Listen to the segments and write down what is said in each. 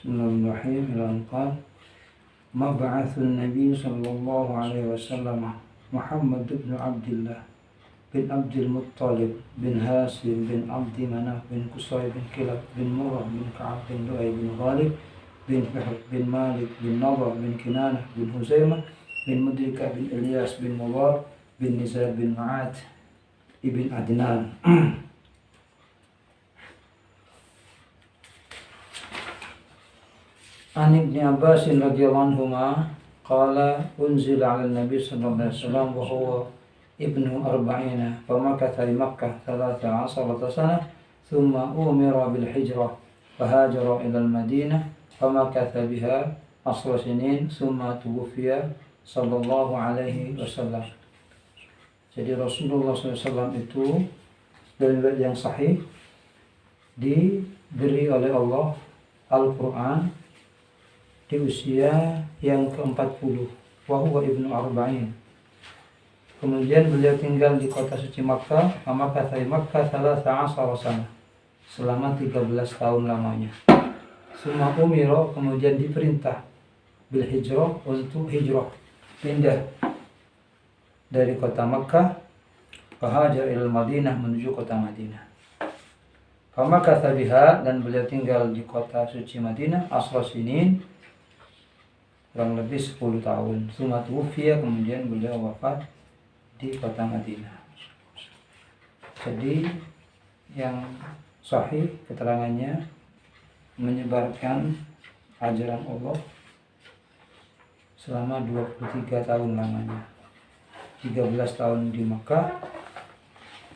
Bismillahirrahmanirrahim. Ilanqal Mab'athun Nabi sallallahu alaihi wasallam Muhammad bin Abdullah bin Abdul Muttalib bin Hasim bin Abdi Manaf bin Qusay bin Kilab bin Murrah bin Ka'ab bin Lu'ay bin Ghalib bin Fihr bin Malik bin Nadar bin Kinanah bin Huzaimah bin Mudrika bin Ilyas bin Mudar bin Nizar bin Ma'ad ibn Adnan. An Ibni Abbas radhiyallahu anhuma qala unzila 'ala an-nabi sallallahu alaihi wasallam wa huwa ibnu arba'ina famakatha di Makkah 13 sanah thumma umira bil hijrah fahajara ila al-Madinah famakatha biha 10 sinin thumma tuwfiya sallallahu alaihi wasallam. Jadi Rasulullah SAW itu dalam riwayat yang sahih diberi oleh Allah Al-Quran di usia yang ke-40, wa huwa ibnu arba'in. Kemudian beliau tinggal di kota suci Makkah, maka dari Makkah 13 sanah, selama 13 tahun lamanya. Summa umira, kemudian diperintah bil hijrah, untuk hijrah, pindah dari kota Makkah fahajar ila Madinah, menuju kota Madinah. Famakatha biha, dan beliau tinggal di kota suci Madinah 10 sinin, kurang lebih 10 tahun. Summa tuwfiya, kemudian beliau wafat di kota Madinah. Jadi yang sahih keterangannya menyebarkan ajaran Allah selama 23 tahun lamanya. 13 tahun di Makkah,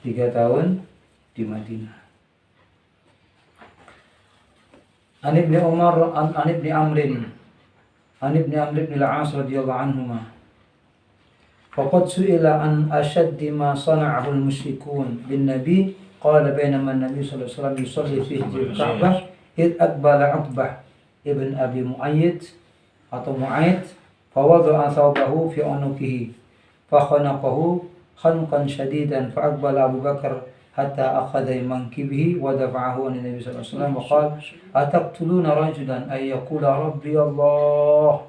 3 tahun di Madinah. An Ibni Umar an Ibni Amrin an Ibni Amr bin al-As radhiyallahu anhuma faqad su'ila an ashaddi ma sana'ahu al-musyrikun bin nabi qala bainama an-nabi sallallahu alaihi wasallam yusalli fi al-Ka'bah id aqbala Uqbah ibn Abi Mu'ayyid atau Mu'ayyid fa wada'a thawbahu fi unuqihi fa khanaqahu khanqan shadidan fa aqbala Abu Bakar hatta akhadha mankibihi wa dafa'ahu an Nabi sallallahu alaihi wasallam wa qala ataqtuluna rajulan ay yaqula rabbi Allah.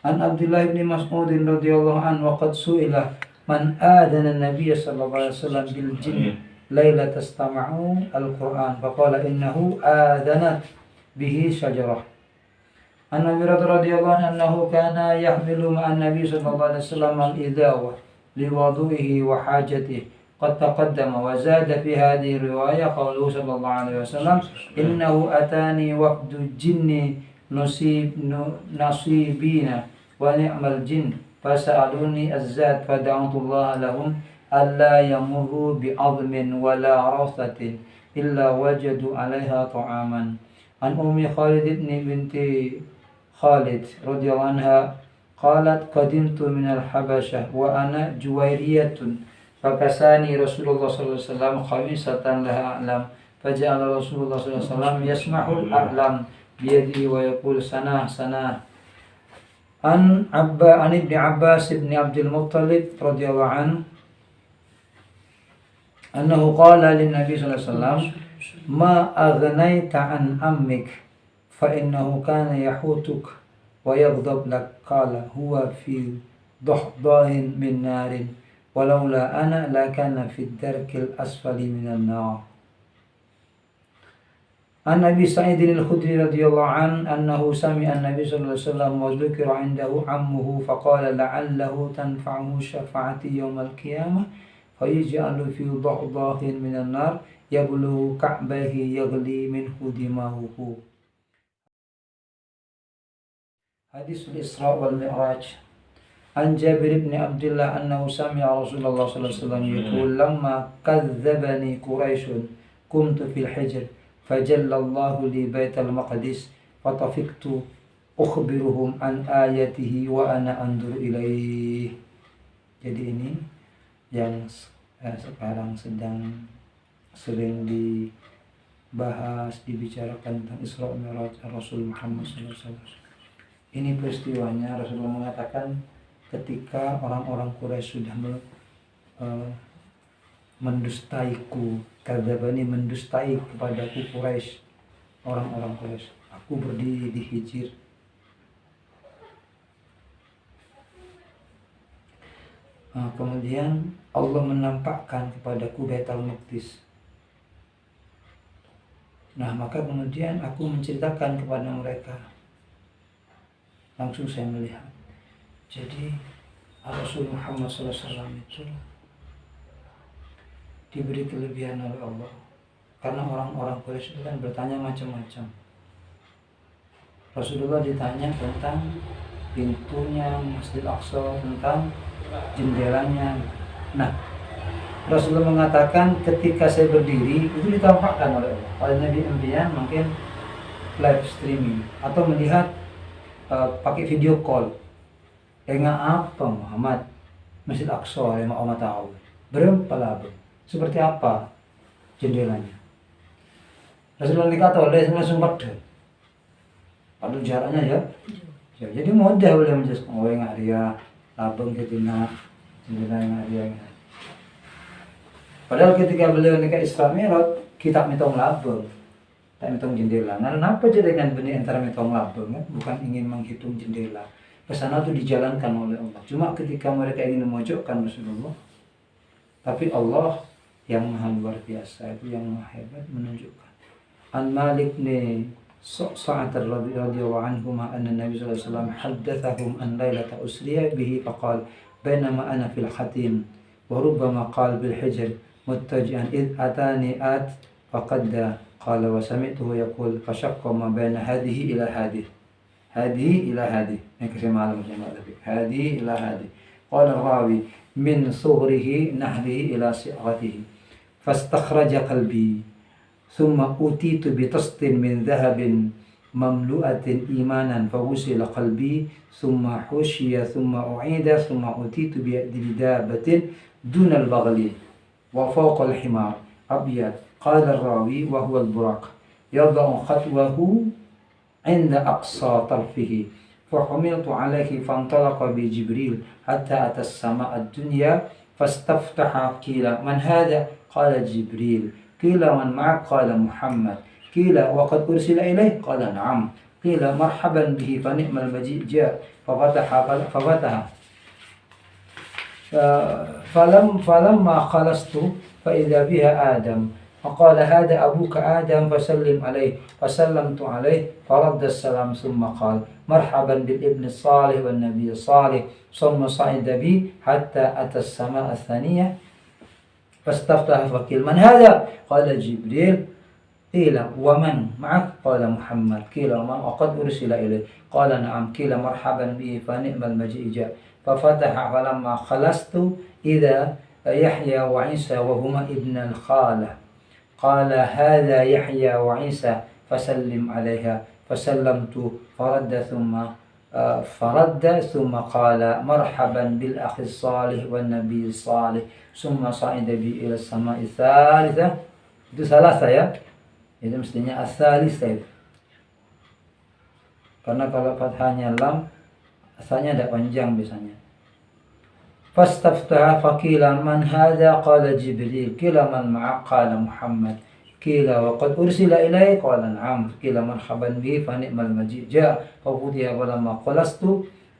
An Abdullah bin Mas'ud radhiyallahu anhu wa qad su'ila man adana an-nabiy sallallahu alaihi wasallam bil jinn lailata istama'u al-Qur'an fa qala innahu adanat bihi shajarah. An Abi radhiyallahu anhu kana yahmilu ma'an nabiy sallallahu alaihi wasallam al-idawa liwudu'ihi wa hajatihi. قد تقدم وزاد في هذه الرواية قوله صلى الله عليه وسلم إنه أتاني وفد الجن نصيبين ونعم الجن فسألوني الزاد فدعوت الله لهم ألا يمروا بعظم ولا رثة إلا وجدوا عليها طعاما. عن أم خالد بنت خالد رضي الله عنها قالت قدمت من الحبشة وأنا جويرية fakasani Rasulullah sallallahu alaihi wasallam khamisatan laha a'lam faja'ala Rasulullah sallallahu alaihi wasallam yasma'ul a'lam biyadihi wa yaqul sana. An Ibni Abbas ibn Abdul Muttalib radhiyallahu anhu annahu qala lin Nabi sallallahu alaihi wasallam ma aghnaita an ammik fa innahu kana yahutuk wa yaghdab lak qala huwa fi dahdahin min narin walaula ana lakana fid darkil asfali minan nar. An Abi Sa'id al-Khudri radhiyallahu an annahu sami'a an-nabiy sallallahu alaihi wasallam wa dhukira 'indahu ammuhu faqala la'allahu tanfa'uhu syafa'ati yawm al-qiyamah fayaj'alu fi dahdahin minan nar yablughu ka'bahi yaghli minhu dimahuhu. Hadis al-Isra wal Mi'raj. An Jabir bin Abdullah annahu sami'a Rasulullah sallallahu alaihi wasallam yaqul lamma kadzdzabani Quraisyun kumtu fil hijr fajallallahu li baital maqdis fatafiqtu ukhbiruhum an ayatihi wa ana andur ilaihi. Jadi ini yang sekarang sedang sering dibahas, dibicarakan tentang Isra Mi'raj Rasul Muhammad sallallahu alaihi wasallam. Ini peristiwanya Rasulullah mengatakan ketika orang-orang Quraisy sudah mendustaiku, kadzabani mendustai kepadaku Quraisy, orang-orang Quraisy. Aku berdiri di Hijr. Kemudian Allah menampakkan kepadaku Baitul Maqdis. Nah, maka kemudian aku menceritakan kepada mereka. Langsung saya melihat. Jadi Rasul Muhammad SAW itu diberi kelebihan oleh Allah. Karena orang-orang Quraisy itu kan bertanya macam-macam. Rasulullah ditanya tentang pintunya Masjid Aqsa, tentang jendelanya. Nah, Rasulullah mengatakan ketika saya berdiri itu ditampakkan oleh Allah. Oleh Nabi Ambiyan mungkin live streaming atau melihat pakai video call. Dengan apa Muhammad Masjid Aqsa yang Muhammad tahu berapa labeng, seperti apa jendelanya. Rasulullah dikata oleh langsung pada. Padahal jaraknya ya. Jadi mudah boleh menjelaskan oh yang dia labeng ketina jendela yang dia. Padahal ketika beliau nikah Isra Mi'raj kita mitong labeng, tak mitong jendela. Nah, kenapa jadi dengan benih antara mitong labeng? Bukan ingin menghitung jendela. Kesana itu dijalankan oleh Allah. Cuma ketika mereka ingin memojokkan Rasulullah, tapi Allah yang maha luar biasa, itu yang maha hebat menunjukkan. An Malik bin Sa'ad radhiyallahu anhu anna Nabi sallallahu alaihi wasallam haddatsahum an lailata usriya bihi faqala bainama ana fil khatim wa rubbama qala bil hijr muttaji'an id atani at faqadda qala wa sami'tuhu yaqul fashaqqa ma baina hadhihi ila hadhihi هذه إلى هذه هذه إلى هذه قال الراوي من صغره نحره إلى صغره فاستخرج قلبي ثم أوتيت بطست من ذهب مملوءة إيمانا فوصل قلبي ثم حشي ثم أعيد ثم أوتيت بدابة دون البغل وفوق الحمار أبيض قال الراوي وهو البراق يضع خطوه عند أقصى طرفه فحملت عليه فانطلق بجبريل حتى أتى السماء الدنيا فاستفتح قيل من هذا قال جبريل قيل من معك قال محمد قيل وقد أرسل إليه قال نعم قيل مرحبا به فنعم المجيء جاء ففتح فلما خلصت فإذا بها آدم فقال هذا أبوك آدم فسلم عليه فسلمت عليه فرد السلام ثم قال مرحبا بالابن الصالح والنبي الصالح ثم صعد بي حتى أتى السماء الثانية فاستفتح فقيل من هذا قال جبريل قيل ومن معك قال محمد قيل ومن وقد أرسل إليه قال نعم قيل مرحبا به فنعم المجيء جاء ففتح فلما خلصت إذا يحيى وعيسى وهما ابن الخالة قال هذا يحيى وعيسى فسلم عليها فسلمت فرد ثم قال مرحبا بالأخ الصالح والنبي الصالح ثم صعد بي إلى السماء الثالثة. Itu salah saya, itu mestinya as-salisah itu. Karena kalau fathahnya lam asalnya tidak panjang biasanya. فاستفتح فقيل من هذا قال جبريل قيل من معك قال محمد قيل وقد أرسل إليه قال نعم قيل مرحبا به فنعم المجيء جاء ففتح ولما خلصت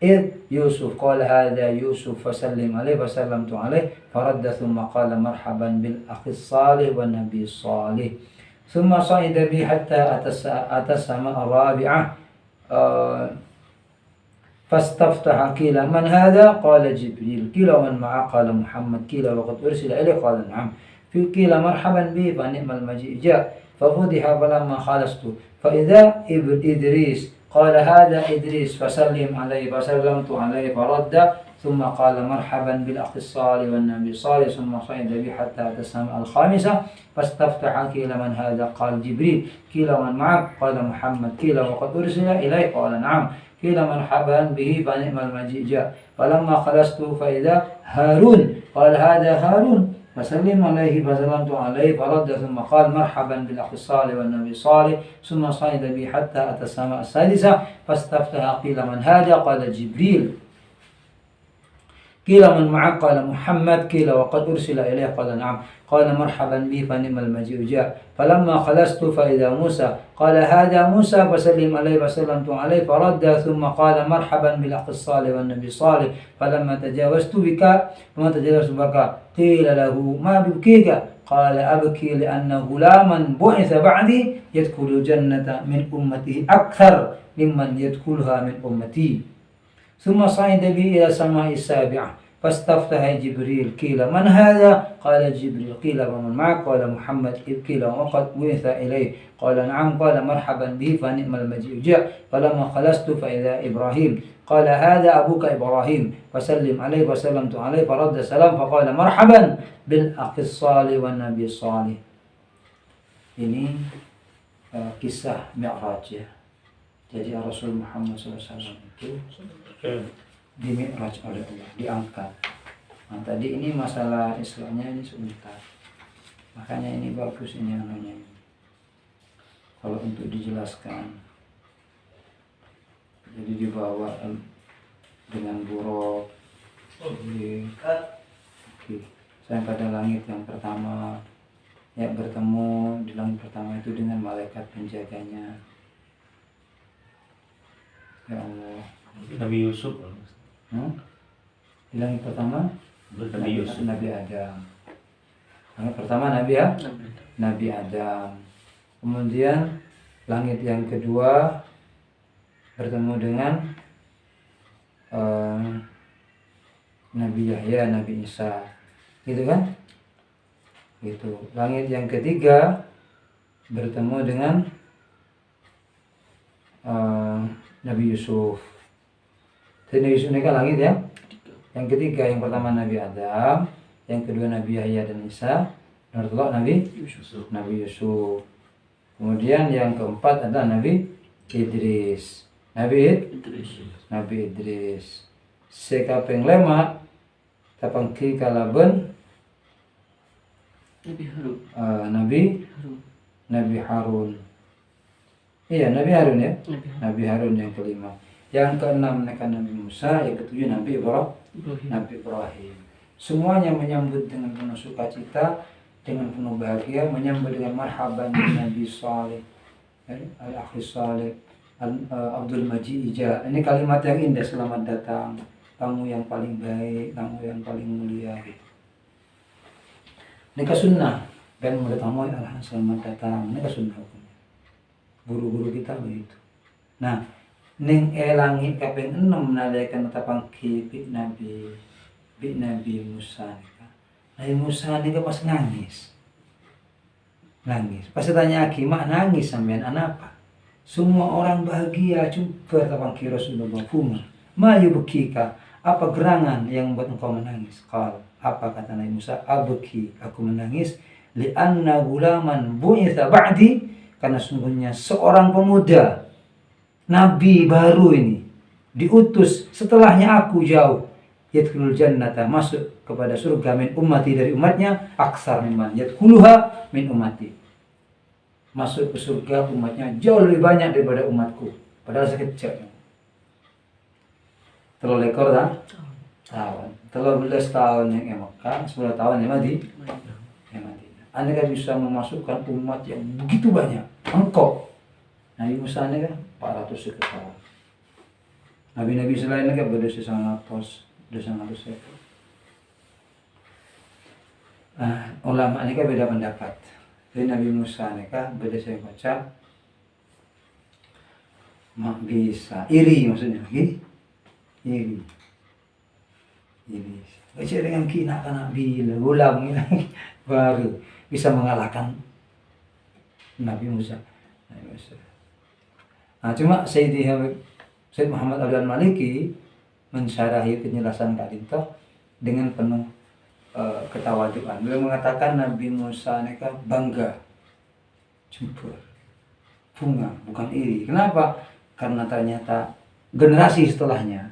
إذ يوسف قال هذا يوسف فسلم عليه فسلمت عليه فرد ثم قال مرحبا بالأخ الصالح والنبي الصالح ثم صعد بي حتى أتى السماء الرابعة فاستفتح قيل من هذا قال جبريل قيل ومن معه قال محمد قيل وقد أرسل إليه قال نعم قيل مرحبا به فنعم المجيء جاء ففتح فلما خلصت فإذا إدريس قال هذا إدريس فسلم عليه فسلمت عليه فرد ثم قال مرحبا بالأخ الصالح والنبي الصالح ثم صعد بي حتى أتى السماء الخامسة فاستفتح قيل من هذا قال جبريل قيل ومن معك قال محمد قيل وقد أرسل إليه قال نعم قيل مرحبا به فنعم المجيء جاء فلما خلصت فإذا هارون قال هذا هارون فسلم عليه فسلمت عليه فرد ثم قال مرحبا بالأخ الصالح والنبي الصالح ثم صعد بي حتى أتى السماء السادسة فاستفتح قيل من هذا قال جبريل قيل من معك قال محمد قيل وقد أرسل إليه قال نعم قال مرحبا بي فنعم المجيء جاء فلما خلصت فإذا موسى قال هذا موسى فسلم عليه فسلمت عليه فرد ثم قال مرحبا بالأخ الصالح والنبي الصالح فلما تجاوزت بك قيل له ما ببكيك قال أبكي لأن غلاما بعث بعدي يدخل الجنة من أمته أكثر ممن يدخلها من أمتي ثم صعد بي إلى السماء السابعة فاستفتح جبريل قيل من هذا قال جبريل قيل ومن معك قال محمد قيل وقد بعث إليه قال نعم قال مرحبا به فنعم المجيء جاء فلما خلصت فإذا إبراهيم قال هذا أبوك إبراهيم فسلم عليه فسلمت عليه فرد السلام فقال مرحبا بالأخ الصالح والنبي الصالح. Ini kisah Mi'raj ya. Jadi Rasul Muhammad SAW itu di Mi'raj oleh Allah, diangkat. Nah, tadi ini masalah Islamnya ini sebentar. Makanya ini bagus ini anunya. Kalau untuk dijelaskan. Jadi dibawa dengan buruk. Oke. Sampai pada langit yang pertama. Ya bertemu di langit pertama itu dengan malaikat penjaganya. Ya Allah. Nabi Yusuf. Di langit pertama Nabi Yusuf. Nabi Adam. Langit pertama Nabi Adam. Kemudian langit yang kedua bertemu dengan Nabi Yahya, Nabi Isa. Gitu kan? Gitu. Langit yang ketiga bertemu dengan Nabi Yusuf. Jadi Nabi Yusuf ini kan langit ya. Yang ketiga, yang pertama Nabi Adam, yang kedua Nabi Yahya dan Isa, dan ketiga Nabi Yusuf. Kemudian yang keempat adalah Nabi Idris. Nabi Idris. Sekapeng lema tapangki kalaben Nabi Harun. Iya, Nabi Harun ya. Nabi Harun yang kelima. Yang keenam Nabi Musa, yang ketujuh Nabi Ibrahim. Semuanya menyambut dengan penuh sukacita, dengan penuh bahagia, menyambut dengan marhaban Nabi Saleh, Al-Akhi Saleh, Abdul Majid Ija. Ini kalimat yang indah, selamat datang, tamu yang paling baik, tamu yang paling mulia. Ini sunnah, dan mulia tamu selamat datang. Ini sunnah hukumnya. Guru-guru kita begitu. Nah, ning langit kaping 6 nalaikan tapang kipi Nabi Musa. Nabi Musa nika pas nangis. Pas tanya Aki, mak nangis sampean apa? Semua orang bahagia, coba tapang ki Rasulullah bunga. Mayu bekika, apa gerangan yang membuat engkau menangis? Apa kata Nabi Musa? Abki, aku menangis li'anna gulaman bu'itha ba'di, karena sungguhnya seorang pemuda Nabi baru ini diutus setelahnya aku jauh, yadkhulul jannata, masuk kepada surga, min ummati, dari umatnya, aksar mimman yadkhuluha min ummati, masuk ke surga umatnya jauh lebih banyak daripada umatku, padahal sekecil. 3 ekor tahun, 13 tahun yang Mekah, 10 tahun yang Madinah. Anda kan bisa memasukkan umat yang begitu banyak. Engkau Nabi Musa ini kan 400 ekor. Nabi-nabi selain kan berdosa 200 ekor. Ulama ini kan beda pendapat. Jadi Nabi Musa ini kan beda, saya baca mak bisa iri, maksudnya iri. Baca dengan kina Nabi ulang baru bisa mengalahkan Nabi Musa. Nah, cuma Sayyid Muhammad Abdul Maliki mensyarahi penjelasan Kak Dinto dengan penuh ketawaduan. Beliau mengatakan Nabi Musa mereka bangga, jemput, bunga, bukan iri. Kenapa? Karena ternyata generasi setelahnya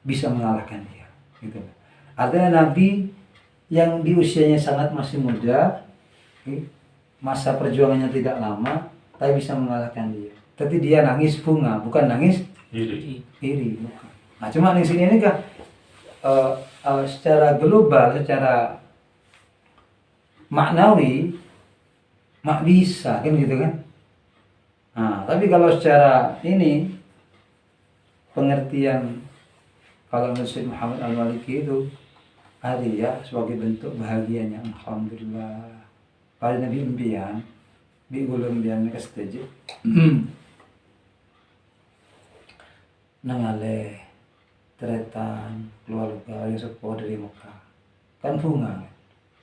bisa mengalahkan dia. Gitu. Artinya Nabi yang di usianya sangat masih muda, masa perjuangannya tidak lama, tapi bisa mengalahkan dia. Tapi dia nangis bunga, bukan nangis iri. Bukan. Nah, cuma di sini ini kan secara global, secara maknawi mak bisa kan gitu kan. Nah, tapi kalau secara ini pengertian kalau Syekh Muhammad Al-Maliki itu ya sebagai bentuk bahagianya alhamdulillah pada Nabi impian di ulum bian ke setuju nangale teretan keluarga yang sepuh dari Mekah kan bunga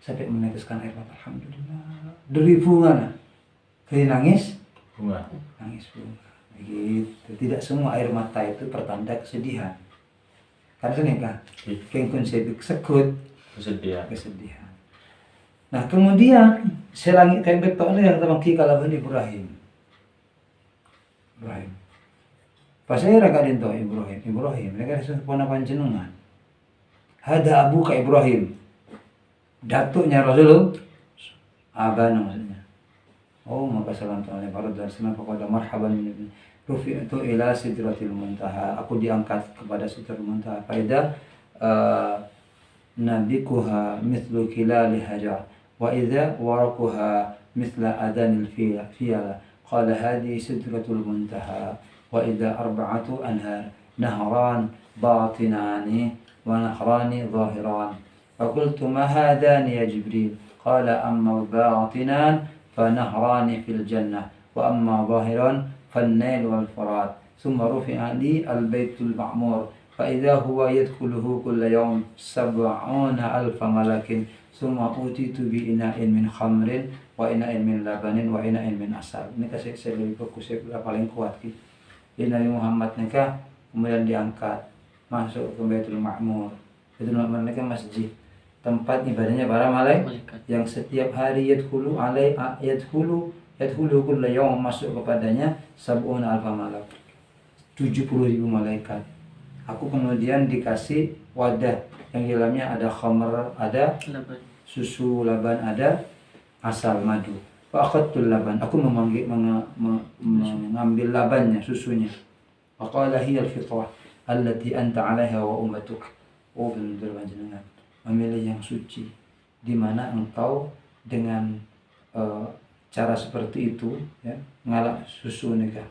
sampai meneteskan air mata alhamdulillah dari bunga dari nangis bunga begitu. Tidak semua air mata itu pertanda kesedihan karena ini kan kengkun sebik sekut kesedihan. Nah kemudian selangit kembek tok yang temaki kalaban Ibrahim pas saya rakadin to Ibrahim mereka disebut panjenengan hada abu ka Ibrahim datuknya Rasul abana maksudnya. Oh maka salam oleh para dan senang kepada marhaban rufi'tu ila sidratil muntaha, aku diangkat kepada sidratil muntaha faida nabikuha mithlu kilali hajar wa idza waraquha mithla adanil fiyala qala hadhihi sidratul muntaha wa idza arba'atu anhar nahran batinani wa nahrani zahiran فقلت ما هذان يا جبريل قال أما الباطنان فنهران في الجنة وأما ظاهرا فالنيل والفرات ثم رفع لي البيت المعمور فإذا هو يدخله كل يوم 70,000 ملك ثم أوتيت بإناء من خمر وإناء من لبن وإناء من عسل. Ini kasih saya lebih fokus paling kuat gitu. Jadi Nabi Muhammad nikah kemudian diangkat masuk ke Baitul Ma'mur. Baitul Ma'mur ini kan masjid tempat ibadahnya para malaikat yang setiap hari yadkhulu kullu yawm masuk kepadanya 70,000 malak 70,000 malaikat. Aku kemudian dikasih wadah yang di dalamnya ada khamr, ada susu laban, ada asal madu. Fa akhadtul laban, aku mengambil labannya, susunya. Wa qala hiya al-fitrah allati anta 'alaiha wa ummatuk. Oh benar panjenengan memilih yang suci di mana engkau dengan cara seperti itu ya ngalap susu nikah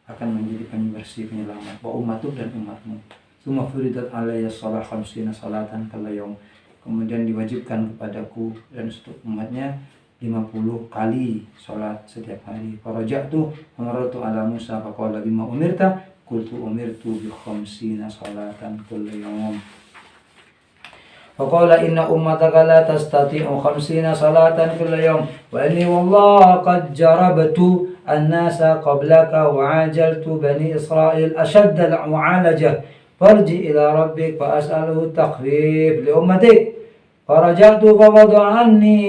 akan menjadi penybersih penyelamat wa ummatuk dan umatmu. Tsumma furidat alayya shalah 50 salatan kala yaum, kemudian diwajibkan kepadaku dan untuk umatnya 50 kali salat setiap hari. Faraja'tu amaratu ala Musa faqala bima umirta qultu umirtu bi 50 salatan kala yaum. فقال إن أمتك لا تستطيع 50 صلاة كل يوم وإني والله قد جربت الناس قبلك وعاجلت بني إسرائيل أشد المعالجة فارجع إلى ربك فأسأله التخفيف لأمتك فرجعت فوضع عني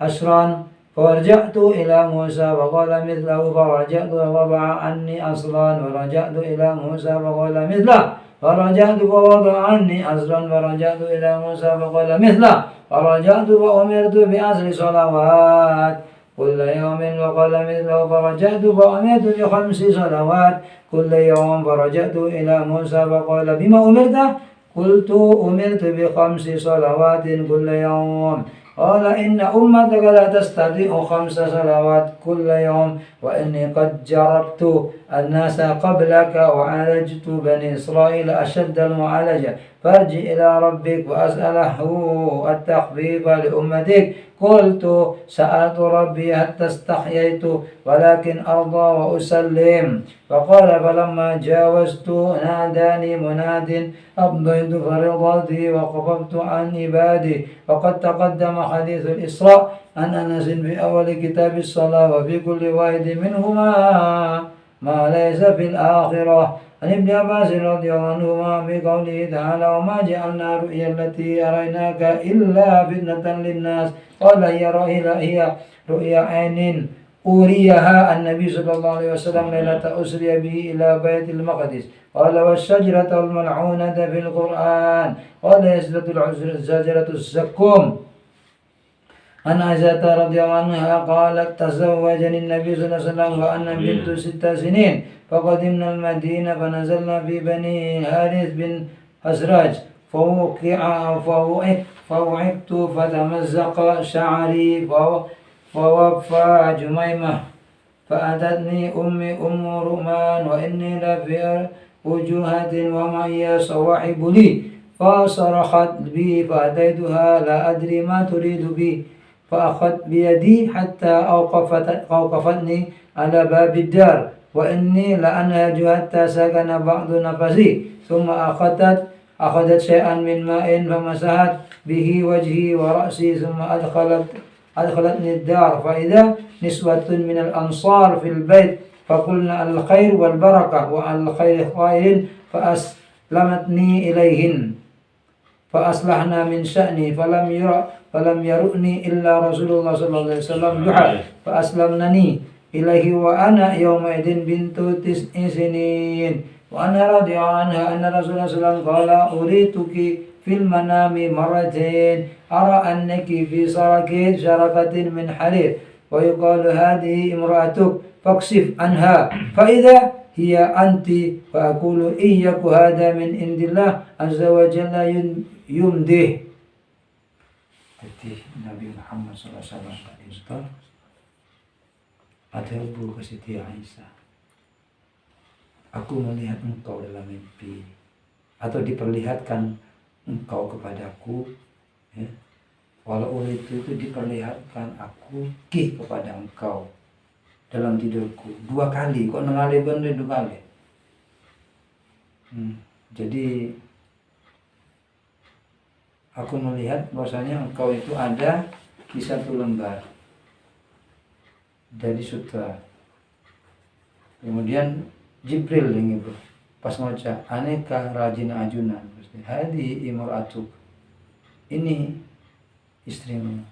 أشرا فرجعت إلى موسى فقال مثله فرجعت فوضع عني أصلا ورجعت إلى موسى فقال مثله فرجعت فوضع عني أصلا فرجعت إلى موسى فقال مثله فرجعت فأمرت ب10 صلوات كل يوم وقال مثله فرجعت فأمرت ب5 صلوات كل يوم فرجعت إلى موسى فقال بما أمرت قلت أمرت ب5 صلوات كل يوم قال إن أمتك لا تستطيع 5 صلوات كل يوم وإني قد جربت الناس قبلك وعالجت بني إسرائيل أشد المعالجة فارجع إلى ربك وأسأله التخفيف لأمتك قلت سألت ربي حتى استحييت ولكن أرضى وأسلم فقال فلما جاوزت ناداني مناد أمضيت فريضتي وخففت عن عبادي وقد تقدم حديث الإسراء عن أنس بأول كتاب الصلاة وفي كل واحد منهما ما ليس في الآخرة عن ابن عباس رضي الله عنهما بقوله تعالى وما جعلنا رؤيا التي أريناك إلا فتنة للناس قال هي رؤيا عين أوريها النبي صلى الله عليه وسلم ليلة أسري به إلى بيت المقدس قال والشجرة الملعونة في القرآن قال شجرة الزقوم عن عائشة رضي الله عنها قالت تزوجني النبي صلى الله عليه وسلم وأنا بنت 6 سنين فقدمنا المدينة فنزلنا في بني حارث بن أسراج فوعكت فتمزق شعري فوفى جميمة فأتتني أمي أم رؤمان وإني لفي وجوهة ومعي صواحب لي فصرخت بي فأتيتها لا أدري ما تريد بي فأخذت بيدي حتى أوقفتني على باب الدار وإني لأنهج حتى سكن بعض نفسي ثم أخذت شيئا من ماء فمسحت به وجهي ورأسي ثم أدخلتني الدار فإذا نسوة من الأنصار في البيت فقلنا الخير والبركة وعلى الخير خير فأسلمتني إليهن فأصلحنا من شأني فلم يرؤني إلا رسول الله صلى الله عليه وسلم دعا فأسلمنني إليه وأنا يومئذ بنت 9 سنين وأنا رضي عنها أن رسول الله صلى الله عليه وسلم قال أريتك في المنام مرتين أرى أنك في شركة من حرير ويقال هذه امرأتك فاكشف عنها فإذا هي أنت فأقول إياك هذا من عند الله عز وجل يمدih. Jadi Nabi Muhammad SAW itu ada ibu ke Siti Aisyah, aku melihat engkau dalam mimpi atau diperlihatkan engkau kepadaku ya. Walau itu diperlihatkan aku kepada engkau dalam tidurku 2 kali, kok nengali bener 2 kali. Jadi aku melihat bahwasanya engkau itu ada di 1 lembar dari sutra. Kemudian Jibril yang itu pas ngaca aneka rajin ajunan hadi imratuk, ini istrimu,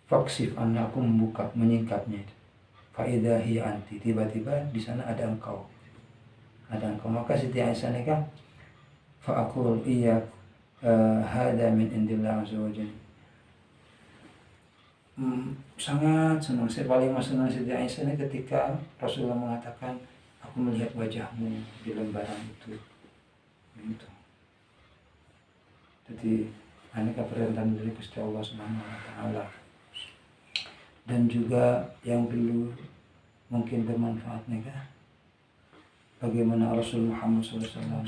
faksif anakku membuka menyingkapnya itu faida hiya anti, tiba-tiba di sana ada engkau. Maka Siti Aisyah nikah fa aqul iya hada min indillah azza wajalla. Sangat senang, saya paling senang Siti Aisyah ini ketika Rasulullah mengatakan aku melihat wajahmu di lembaran itu. Begitu. Jadi aneka perintah dari Gusti Allah Subhanahu wa taala. Dan juga yang perlu mungkin bermanfaat nih kan, bagaimana Rasul Muhammad SAW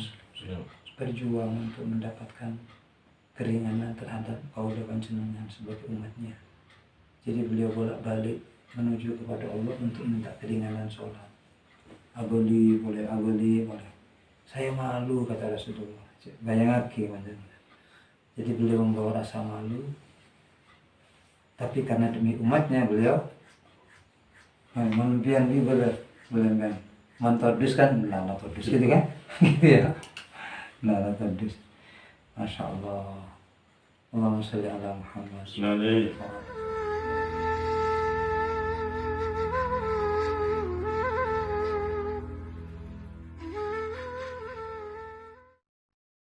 berjuang untuk mendapatkan keringanan terhadap kaula panjenengan sebagai umatnya. Jadi beliau bolak-balik menuju kepada Allah untuk minta keringanan sholat. Aboli boleh. Saya malu kata Rasulullah. Bayangake panjenengan. Jadi beliau membawa rasa malu, tapi karena demi umatnya beliau memimpian di boleh kan mentodus kan, todus gitu kan, gitu ya, todus. Masya Allah. Allahumma sholli ala Muhammad.